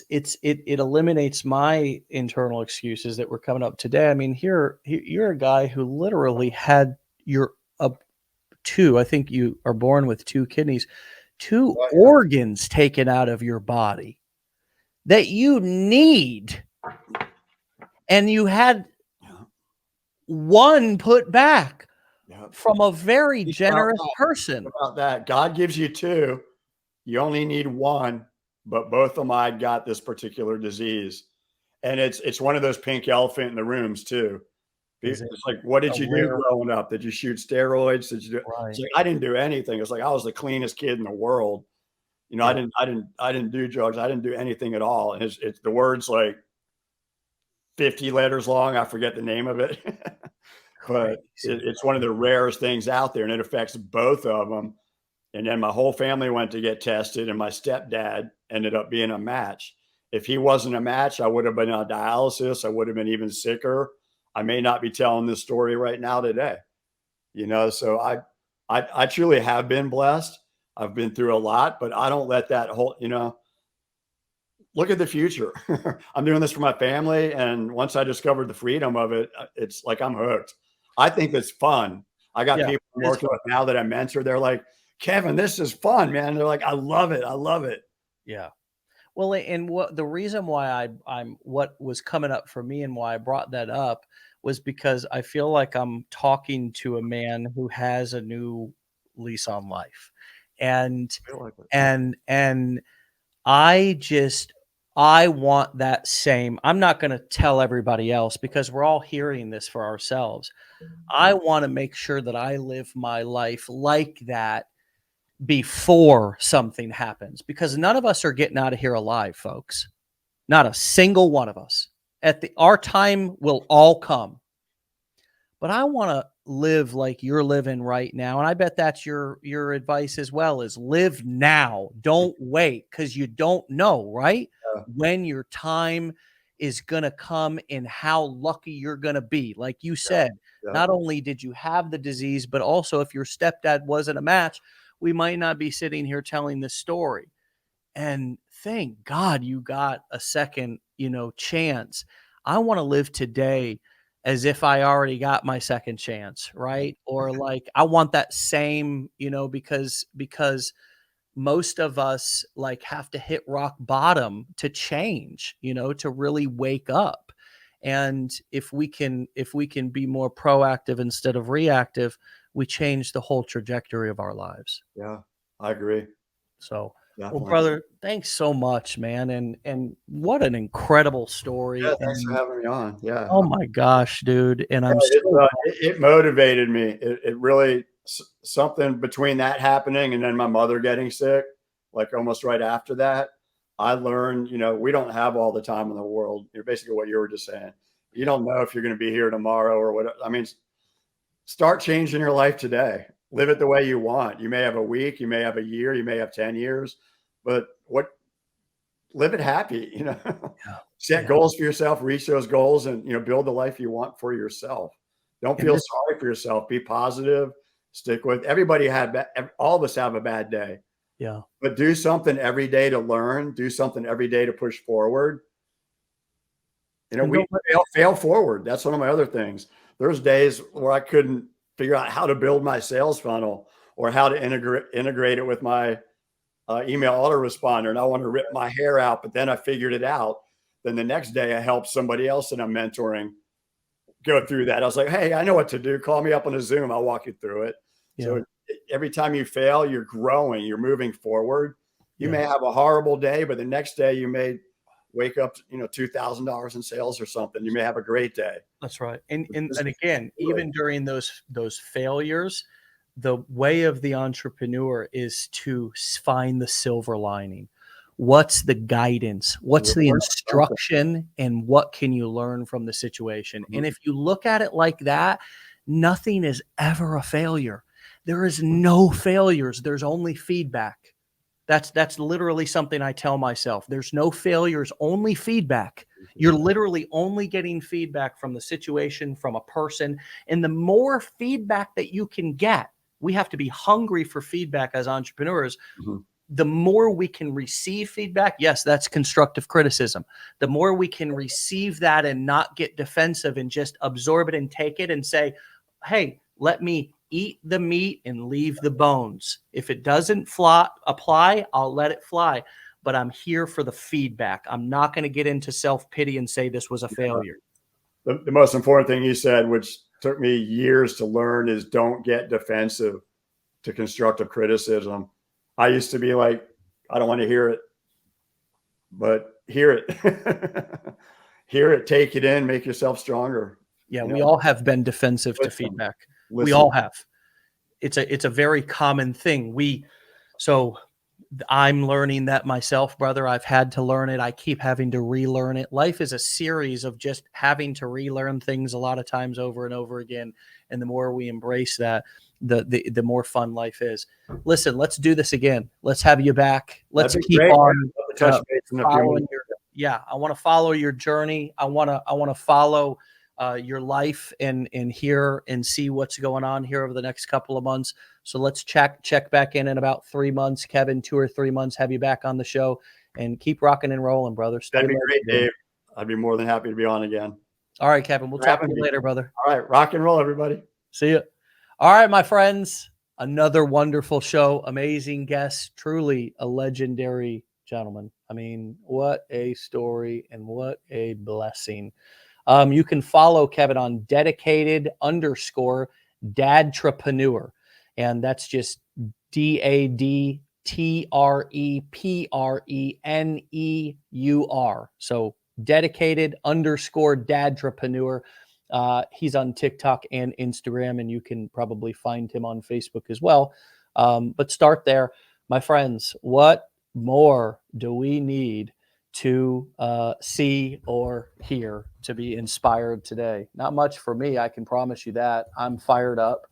eliminates my internal excuses that were coming up today. I mean, you're a guy who literally had I think you are born with 2 kidneys, 2 organs taken out of your body that you need. And you had 1 put back from a very generous person. About that, God gives you 2. You only need 1, but both of them I got this particular disease, and it's one of those pink elephant in the rooms too. It's like, what did you do growing up? Did you shoot steroids? Did you do? It's like, I didn't do anything. It's like I was the cleanest kid in the world. You know, I didn't do drugs. I didn't do anything at all. And it's the words like 50 letters long. I forget the name of it, but it's one of the rarest things out there, and it affects both of them. And then my whole family went to get tested, and my stepdad ended up being a match. If he wasn't a match, I would have been on dialysis. I would have been even sicker. I may not be telling this story right now today, you know? So I truly have been blessed. I've been through a lot, but I don't let that whole, you know, look at the future. I'm doing this for my family. And once I discovered the freedom of it, it's like, I'm hooked. I think it's fun. I got people I'm working with now that I mentor. They're like, Kevin, this is fun, man. They're like, I love it. I love it. Yeah. Well, and the reason why I'm what was coming up for me and why I brought that up was because I feel like I'm talking to a man who has a new lease on life. And I want that same. I'm not going to tell everybody else because we're all hearing this for ourselves. I want to make sure that I live my life like that before something happens, because none of us are getting out of here alive, folks. Not a single one of us. Our time will all come. But I want to live like you're living right now. And I bet that's your advice as well, is live now. Don't wait, because you don't know, right? When your time is going to come in how lucky you're going to be. Like you Yeah. said, Yeah. not only did you have the disease, but also if your stepdad wasn't a match, we might not be sitting here telling this story. And thank God you got a second, chance. I want to live today as if I already got my second chance, right? Or like I want that same, because most of us like have to hit rock bottom to change, to really wake up. And if we can be more proactive instead of reactive, we change the whole trajectory of our lives. Yeah, I agree. So, well, Definitely. brother, thanks so much, man. And what an incredible story. Yeah, thanks for And having me on. Yeah. oh my gosh, dude. And I'm It, so it motivated me. It really, something between that happening and then my mother getting sick, like almost right after that, I learned, we don't have all the time in the world. You're basically what you were just saying. You don't know if you're going to be here tomorrow or what. I mean, start changing your life today. Live it the way you want. You may have a week, you may have a year, you may have 10 years, but live it happy, yeah, set yeah. goals for yourself, reach those goals, and build the life you want for yourself. Don't And feel this, sorry for yourself. Be positive. Stick with. Everybody all of us have a bad day, yeah. but do something every day to learn. Do something every day to push forward. And We don't let, fail forward. That's one of my other things. There's days where I couldn't figure out how to build my sales funnel or how to integrate it with my email autoresponder, and I want to rip my hair out, but then I figured it out. Then the next day I helped somebody else that I'm mentoring go through that. I was like, hey, I know what to do. Call me up on a Zoom. I'll walk you through it. yeah, So every time you fail, you're growing, you're moving forward. You yeah. may have a horrible day, but the next day you may wake up, $2,000 in sales or something. You may have a great day. That's right. And and Just and again, do it. even during those failures, the way of the entrepreneur is to find the silver lining. What's the guidance? What's You the learn something. instruction? And what can you learn from the situation? And Mhm. if you look at it like that, nothing is ever a failure. There is no failures. There's only feedback. That's literally something I tell myself. There's no failures, only feedback. You're literally only getting feedback from the situation, from a person. And the more feedback that you can get, we have to be hungry for feedback as entrepreneurs. Mhm. The more we can receive feedback, yes, that's constructive criticism. The more we can receive that and not get defensive and just absorb it and take it and say, hey, let me eat the meat and leave the bones. If it doesn't apply, I'll let it fly. But I'm here for the feedback. I'm not going to get into self-pity and say this was a failure. The most important thing you said, which took me years to learn, is don't get defensive to constructive criticism. I used to be like, I don't want to hear it, but hear it. Hear it, take it in, make yourself stronger. Yeah, we all have been defensive to Listen, feedback. We listen. all have. It's a very common thing. So I'm learning that myself, brother. I've had to learn it. I keep having to relearn it. Life is a series of just having to relearn things a lot of times over and over again. And the more we embrace that, the more fun life is. Listen, let's do this again. Let's have you back. Let's That'd be keep great. on Touch base in a few following months. your. Yeah, I want to follow your journey. I want to follow your life and hear and see what's going on here over the next couple of months. So let's check back in about 3 months, Kevin, 2 or 3 months, have you back on the show, and keep rocking and rolling, brother. That'd be great, Dave. I'd be more than happy to be on again. All right, Kevin, we'll talk to you later, brother. All right, rock and roll, everybody. See you. All right, my friends, another wonderful show, amazing guests, truly a legendary gentleman. I mean, what a story and what a blessing. You can follow Kevin on dedicated_dadtrepreneur. And that's just DADTREPRENEUR. So dedicated_dadtrepreneur. He's on TikTok and Instagram, and you can probably find him on Facebook as well. But start there. My friends, what more do we need to see or hear to be inspired today? Not much for me, I can promise you that. I'm fired up.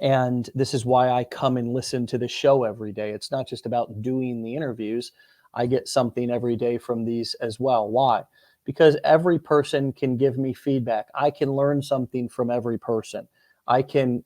And this is why I come and listen to the show every day. It's not just about doing the interviews. I get something every day from these as well. Why? Because every person can give me feedback. I can learn something from every person. I can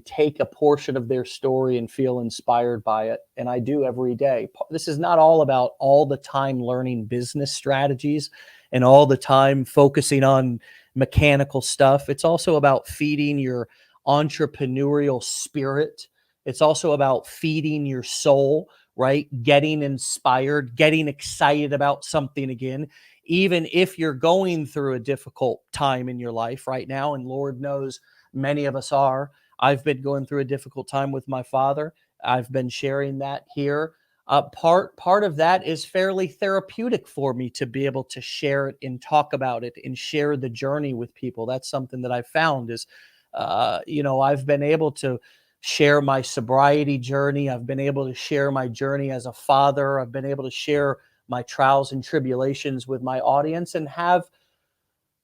take a portion of their story and feel inspired by it, and I do every day. This is not all about all the time learning business strategies and all the time focusing on mechanical stuff. It's also about feeding your entrepreneurial spirit. It's also about feeding your soul, right? Getting inspired, getting excited about something again, even if you're going through a difficult time in your life right now, and Lord knows many of us are. I've been going through a difficult time with my father. I've been sharing that here. Part of that is fairly therapeutic for me to be able to share it and talk about it and share the journey with people. That's something that I found is, I've been able to share my sobriety journey. I've been able to share my journey as a father. I've been able to share my trials and tribulations with my audience and have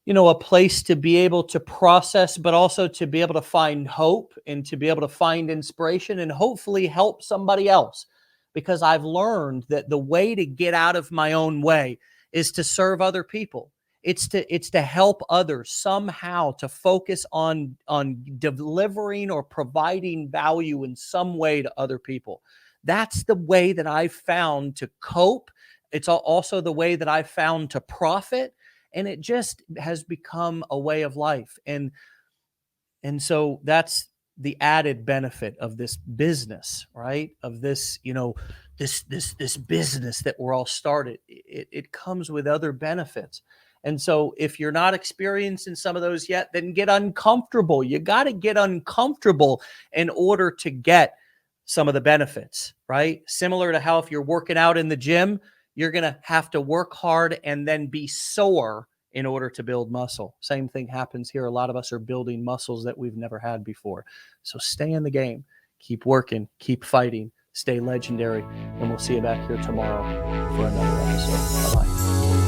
a place to be able to process, but also to be able to find hope and to be able to find inspiration and hopefully help somebody else. Because I've learned that the way to get out of my own way is to serve other people. It's to help others somehow, to focus on delivering or providing value in some way to other people. That's the way that I've found to cope. It's also the way that I've found to profit, and it just has become a way of life. And so that's the added benefit of this business, right? Of this, this business that we're all started. It comes with other benefits. And so if you're not experiencing some of those yet, then get uncomfortable. You got to get uncomfortable in order to get some of the benefits, right? Similar to how if you're working out in the gym, you're going to have to work hard and then be sore in order to build muscle. Same thing happens here. A lot of us are building muscles that we've never had before. So stay in the game, keep working, keep fighting, stay legendary, and we'll see you back here tomorrow for another episode. Bye-bye.